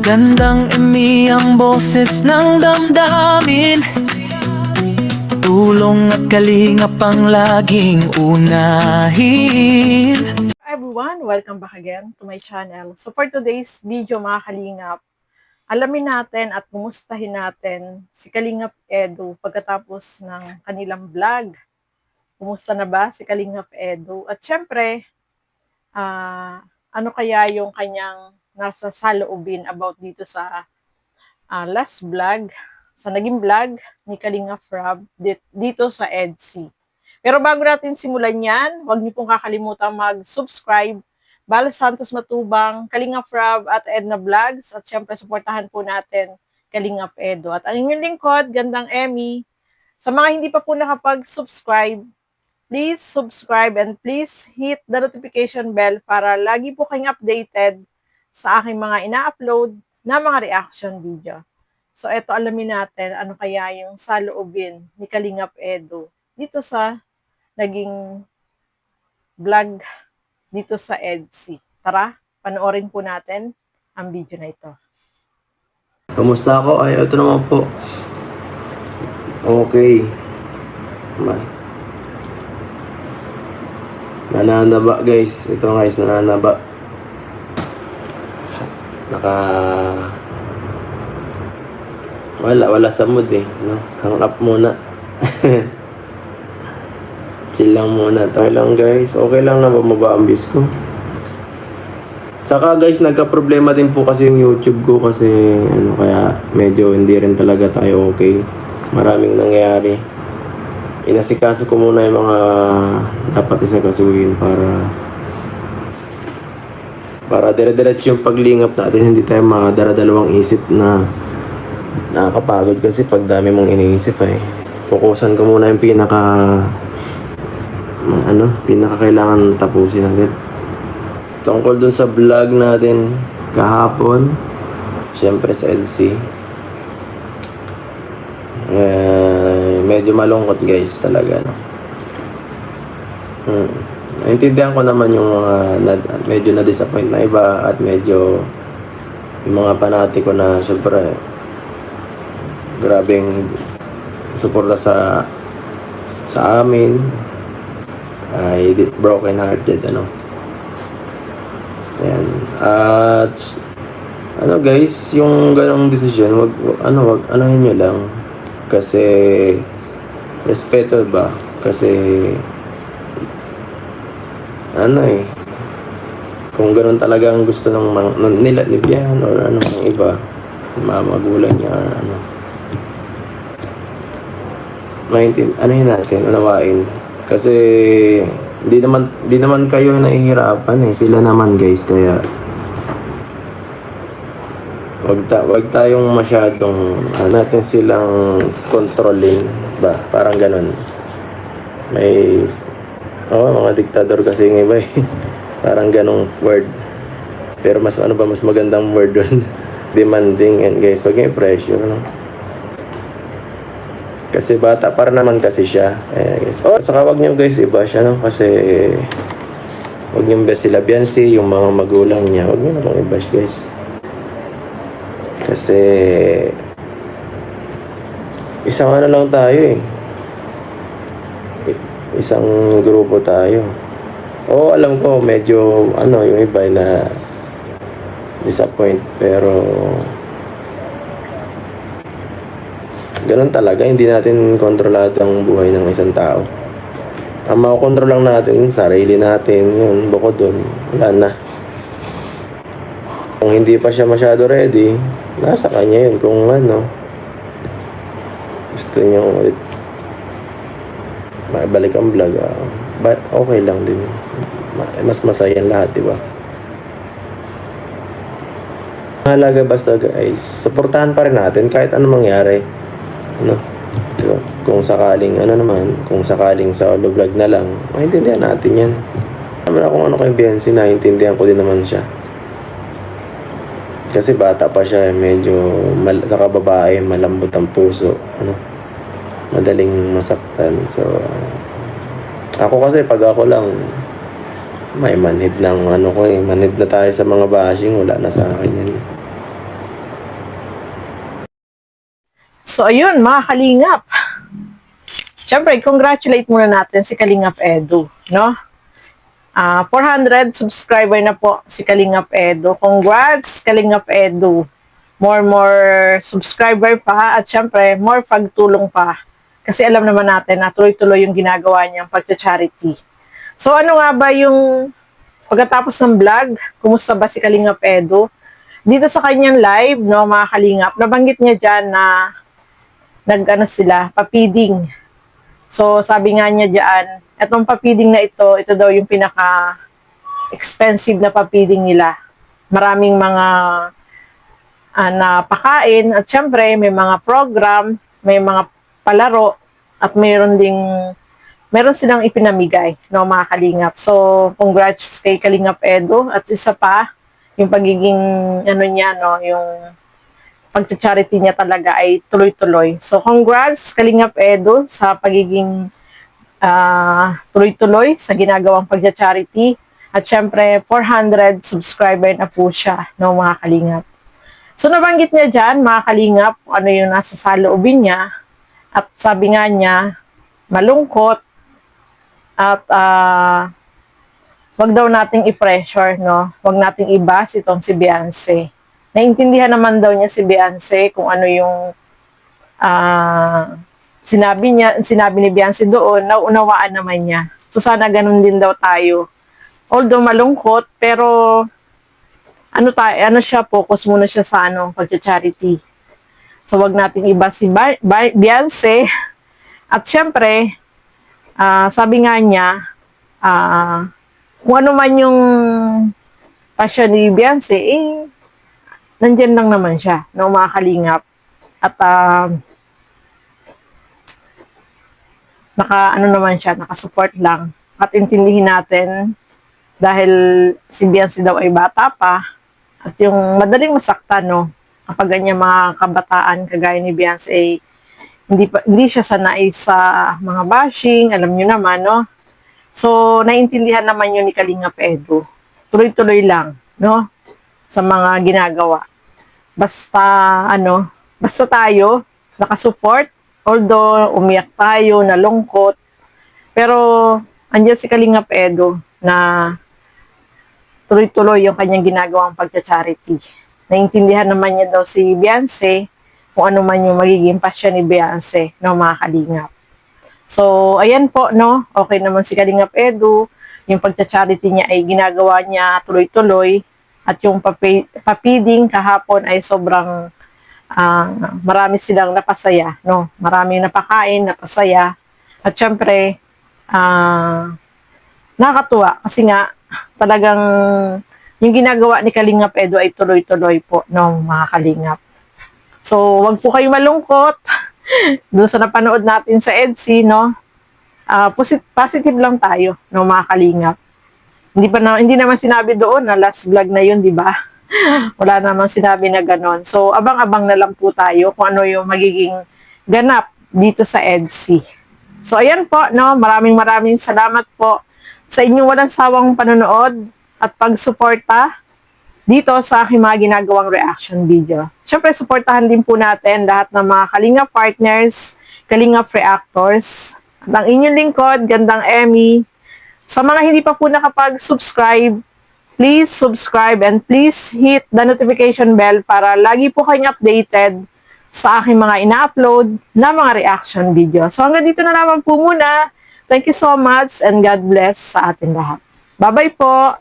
Gandang imi ang boses ng damdamin, tulong at kalingap ang laging unahin. Hi everyone! Welcome back again to my channel. So for today's video mga kalingap, alamin natin at kumustahin natin si Kalingap Edu pagkatapos ng kanilang vlog. Kumusta na ba si Kalingap Edu? At syempre, ano kaya yung kanyang nasa saloobin about dito sa last vlog, sa naging vlog ni Kalingap Rab dito sa EDC. Pero bago natin simulan yan, huwag niyo pong kakalimutan mag-subscribe, Bal Santos Matubang, Kalingap Rab at Edna Vlogs. At syempre, supportahan po natin Kalingap Edu. At ang inyong lingkod, Gandang Emmy. Sa mga hindi pa po nakapag-subscribe, please subscribe and please hit the notification bell para lagi po kayong updated sa aking mga ina-upload na mga reaction video. So, eto alamin natin ano kaya yung saloobin ni Kalingap Edu dito sa naging vlog dito sa EDC. Tara, panoorin po natin ang video na ito. Kamusta ako? Ay, ito naman po. Okay. Nananaba guys. Ito guys, nananaba. Wala sa mood eh. No? Hang up muna. Chill lang muna. Tayo lang guys. Okay lang na bumaba ang views ko. Saka guys, nagka-problema din po kasi yung YouTube ko kasi kaya medyo hindi rin talaga tayo okay. Maraming nangyayari. Inasikaso ko muna yung mga dapat isakasuhin para dire-diretso yung paglingap natin, hindi tayo madara-dalawang isip na nakakapagod kasi pag dami mong iniisip Fokusan ko muna yung pinaka-kailangan tapusin agad. Tungkol dun sa vlog natin kahapon, syempre sa LC. Medyo malungkot guys talaga, no? Naintindihan ko naman yung medyo na-disappoint na iba at medyo yung mga panatiko na syempre grabeng suporta sa amin ay broken hearted Ayan. At guys, yung ganong desisyon, wag anahin nyo lang kasi respeto ba? Kasi kung gano'n talaga ang gusto nila ni Bian or ng iba, mga magulang niya anahin natin, unawain. Kasi di naman kayo nahihirapan sila naman guys, kaya wag tayong masyadong natin silang kontrolin ba, parang ganun. May mga diktador kasi ng iba parang ganong word, pero mas mas magandang word dun demanding. And guys, wag yung pressure, no? Kasi bata para naman kasi siya guys. Saka wag niyo guys iba siya, no? Kasi wag niyo best sila Biancy, yung mga magulang niya, wag niyo namang i-bash guys. Kasi isang lang tayo isang grupo tayo. Alam ko medyo yung iba na disappoint, pero ganun talaga, hindi natin kontrolado ang buhay ng isang tao. Ang makokontrol lang natin sarili natin, yun, bukod dun wala na. Kung hindi pa siya masyado ready, nasa kanya yun. Kung gusto niya ulit maibalik ang vlog, okay lang din. Mas masaya lahat, diba? Mahalaga basta guys, suportahan pa rin natin kahit anong mangyari. Kung sakaling kung sakaling sa vlog na lang, maintindihan natin yan. Naman ako kay Biancy, naiintindihan ko din naman siya. Kasi bata pa siya, medyo saka babae, malambot ang puso, madaling masaktan. So ako kasi pag ako lang may manhid ng manhid na tayo sa mga bashing, wala na sa akin yan. So, ayun, mga kalingap. Siyempre, congratulate muna natin si Kalingap Edu, no? 400 subscriber na po si Kalingap Edu. Congrats, Kalingap Edu. More subscriber pa at syempre, more pagtulong pa. Kasi alam naman natin na tuloy-tuloy yung ginagawa niyang pagcha-charity. So, ano nga ba yung pagkatapos ng vlog? Kumusta ba si Kalingap Edu? Dito sa kanyang live, no, mga Kalingap, nabanggit niya dyan na sila, papiding. So, sabi nga niya dyan, etong papiding na ito daw yung pinaka-expensive na papiding nila. Maraming mga napakain at syempre may mga program, may mga palaro at meron silang ipinamigay, no, mga Kalingap. So, congrats kay Kalingap Edu at isa pa, yung pagiging niya, no, yung pagcha-charity niya talaga ay tuloy-tuloy. So, congrats, Kalingap Edu, sa pagiging tuloy-tuloy sa ginagawang pagcha-charity. At syempre, 400 subscriber na po siya, no, mga Kalingap. So, nabanggit niya dyan, mga Kalingap, ano yung nasa saloobin niya. At sabi nga niya, malungkot at wag daw nating i-pressure, no? Wag nating i-bash itong si Beyonce. Naintindihan naman daw niya si Beyonce kung ano yung sinabi ni Beyonce doon, naunawaan naman niya. So sana ganun din daw tayo. Although malungkot, pero ano siya, focus muna siya sa pagcha-charity. So wag nating iba si Beyonce. At syempre, sabi nga niya, kung ano man yung passion ni Beyonce, nandyan lang naman siya, no, mga Kalingap. At naman siya, nakasupport lang. At intindihin natin, dahil si Beyonce daw ay bata pa, at yung madaling masaktan, no, kapag ganyan mga kabataan, kagaya ni Beyonce, hindi siya sanay sa mga bashing, alam nyo naman, no. So, naiintindihan naman yun ni Kalingap Edu. Tuloy-tuloy lang, no, sa mga ginagawa. Basta tayo nakasupport, although umiyak tayo, nalungkot, pero andyan si Kalingap Edu na tuloy-tuloy yung kanyang ginagawang pagcha-charity. Naintindihan naman niya daw si Beyonce kung ano man yung magiging passion ni Beyonce, no, mga Kalingap. So, ayan po, no, okay naman si Kalingap Edu, yung pagcha-charity niya ay ginagawa niya tuloy-tuloy. At yung papiding kahapon ay sobrang marami silang napasaya, no? Maraming napakain, napasaya. At syempre, nakakatuwa kasi nga talagang yung ginagawa ni Kalingap Edu ay tuloy-tuloy po, no, mga Kalingap. So, wag po kayo malungkot doon sa napanood natin sa EDSI, no? Positive lang tayo, no, mga Kalingap. Hindi naman sinabi doon na last vlog na yun, di ba? Wala naman sinabi na ganon. So, abang-abang na lang po tayo kung ano yung magiging ganap dito sa EDSI. So, ayan po, no? Maraming salamat po sa inyong walang sawang panonood at pagsuporta dito sa aking mga ginagawang reaction video. Siyempre, suportahan din po natin lahat ng mga Kalingap partners, Kalingap reactors, at ang inyong lingkod, Gandang Emmy. Sa mga hindi pa po nakapag-subscribe, please subscribe and please hit the notification bell para lagi po kayong updated sa aking mga ina-upload na mga reaction video. So hanggang dito na naman po muna. Thank you so much and God bless sa atin lahat. Bye-bye po!